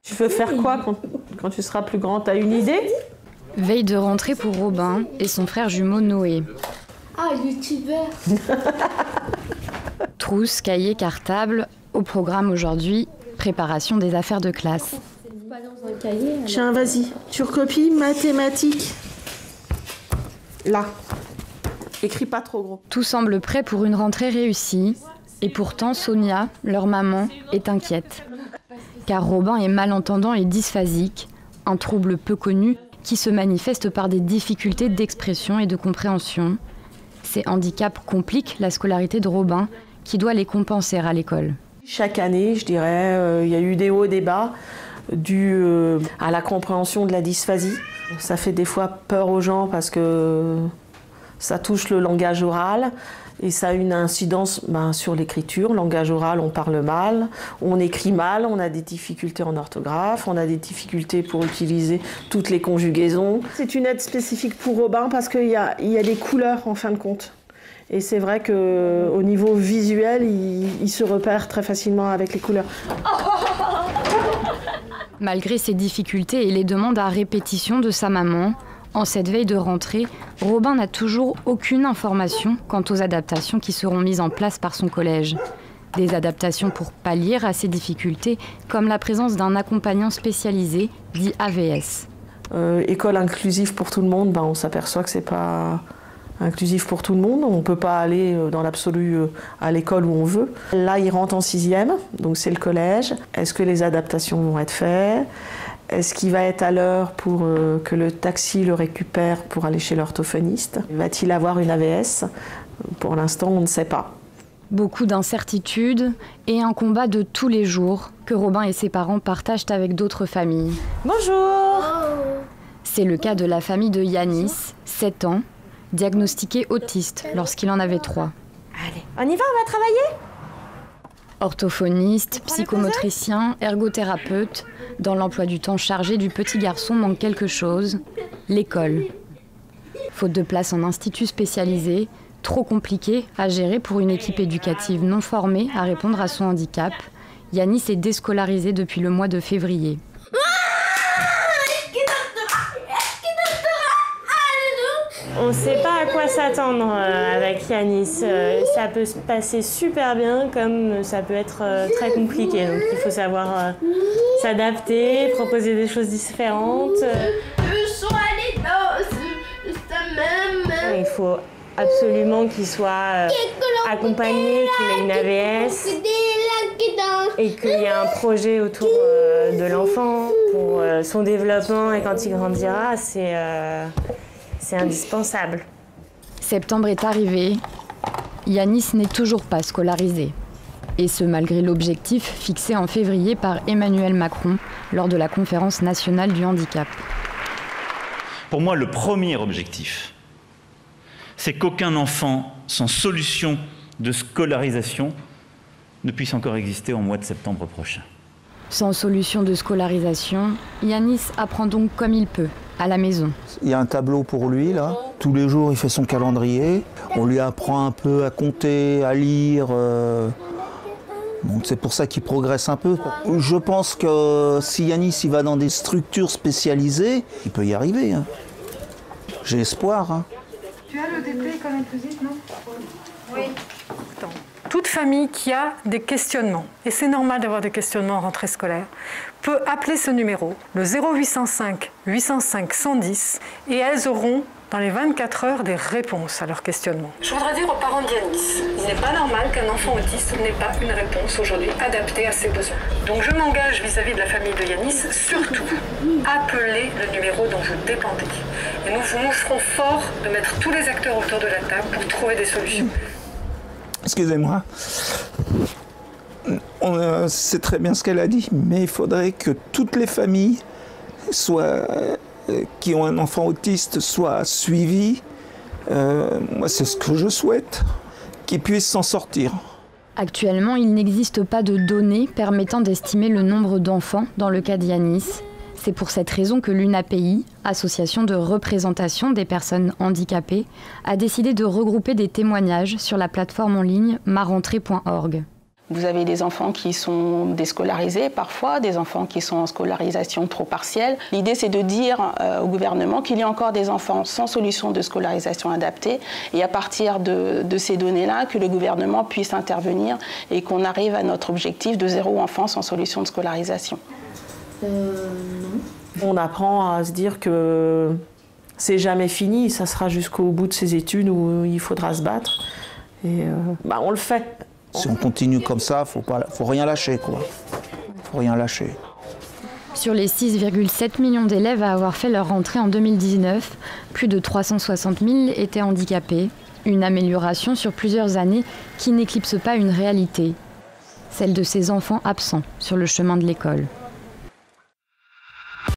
Tu veux faire quoi quand tu seras plus grand? T'as une idée? Veille de rentrée pour Robin et son frère jumeau Noé. Ah, youtubeur. Trousse, cahier, cartable. Au programme aujourd'hui, préparation des affaires de classe. Tiens, vas-y. Tu recopies mathématiques. Là. Écris pas trop gros. Tout semble prêt pour une rentrée réussie. Et pourtant, Sonia, leur maman, est inquiète. Car Robin est malentendant et dysphasique, un trouble peu connu qui se manifeste par des difficultés d'expression et de compréhension. Ces handicaps compliquent la scolarité de Robin, qui doit les compenser à l'école. Chaque année, je dirais, il y a eu des hauts et des bas dus à la compréhension de la dysphasie. Ça fait des fois peur aux gens parce que ça touche le langage oral et ça a une incidence sur l'écriture. Langage oral, on parle mal, on écrit mal, on a des difficultés en orthographe, on a des difficultés pour utiliser toutes les conjugaisons. C'est une aide spécifique pour Robin parce qu'il y a des couleurs en fin de compte. Et c'est vrai qu'au niveau visuel, il se repère très facilement avec les couleurs. Malgré ces difficultés et les demandes à répétition de sa maman, en cette veille de rentrée, Robin n'a toujours aucune information quant aux adaptations qui seront mises en place par son collège. Des adaptations pour pallier à ces difficultés, comme la présence d'un accompagnant spécialisé, dit AVS. École inclusive pour tout le monde, on s'aperçoit que c'est pas inclusif pour tout le monde. On ne peut pas aller dans l'absolu à l'école où on veut. Là, il rentre en 6e, donc c'est le collège. Est-ce que les adaptations vont être faites? Est-ce qu'il va être à l'heure pour que le taxi le récupère pour aller chez l'orthophoniste? Va-t-il avoir une AVS? Pour l'instant, on ne sait pas. Beaucoup d'incertitudes et un combat de tous les jours que Robin et ses parents partagent avec d'autres familles. Bonjour! C'est le cas de la famille de Yanis, 7 ans, diagnostiqué autiste lorsqu'il en avait 3. Allez, on y va, on va travailler? Orthophoniste, psychomotricien, ergothérapeute, dans l'emploi du temps chargé du petit garçon manque quelque chose, l'école. Faute de place en institut spécialisé, trop compliqué à gérer pour une équipe éducative non formée à répondre à son handicap, Yanis est déscolarisé depuis le mois de février. On ne sait pas à quoi s'attendre avec Yanis. Ça peut se passer super bien comme ça peut être très compliqué. Donc il faut savoir s'adapter, proposer des choses différentes. Il faut absolument qu'il soit accompagné, qu'il ait une AVS et qu'il y ait un projet autour de l'enfant pour son développement et quand il grandira, c'est indispensable. Septembre est arrivé. Yanis n'est toujours pas scolarisé. Et ce, malgré l'objectif fixé en février par Emmanuel Macron lors de la conférence nationale du handicap. Pour moi, le premier objectif, c'est qu'aucun enfant sans solution de scolarisation ne puisse encore exister au mois de septembre prochain. Sans solution de scolarisation, Yanis apprend donc comme il peut, à la maison. Il y a un tableau pour lui, là. Tous les jours, il fait son calendrier. On lui apprend un peu à compter, à lire. Donc c'est pour ça qu'il progresse un peu. Je pense que si Yanis il va dans des structures spécialisées, il peut y arriver. Hein. J'ai espoir. Hein. Tu as le DP école inclusive, non? Oui. Toute famille qui a des questionnements, et c'est normal d'avoir des questionnements en rentrée scolaire, peut appeler ce numéro, le 0805 805 110, et elles auront dans les 24 heures des réponses à leurs questionnements. Je voudrais dire aux parents de Yanis, il n'est pas normal qu'un enfant autiste n'ait pas une réponse aujourd'hui adaptée à ses besoins. Donc je m'engage vis-à-vis de la famille de Yanis, surtout, appelez le numéro dont vous dépendez. Et nous ferons fort de mettre tous les acteurs autour de la table pour trouver des solutions. Excusez-moi. C'est très bien ce qu'elle a dit, mais il faudrait que toutes les familles qui ont un enfant autiste soient suivies. Moi, c'est ce que je souhaite, qu'ils puissent s'en sortir. Actuellement, il n'existe pas de données permettant d'estimer le nombre d'enfants dans le cas d'Yanis. C'est pour cette raison que l'UNAPI, Association de représentation des personnes handicapées, a décidé de regrouper des témoignages sur la plateforme en ligne marentrée.org. Vous avez des enfants qui sont déscolarisés parfois, des enfants qui sont en scolarisation trop partielle. L'idée, c'est de dire au gouvernement qu'il y a encore des enfants sans solution de scolarisation adaptée et à partir de ces données-là, que le gouvernement puisse intervenir et qu'on arrive à notre objectif de 0 enfant sans solution de scolarisation. Non. On apprend à se dire que c'est jamais fini, ça sera jusqu'au bout de ses études où il faudra se battre. Et on le fait. Si on continue comme ça, faut rien lâcher, quoi. Faut rien lâcher. Sur les 6,7 millions d'élèves à avoir fait leur rentrée en 2019, plus de 360 000 étaient handicapés. Une amélioration sur plusieurs années qui n'éclipse pas une réalité, celle de ces enfants absents sur le chemin de l'école.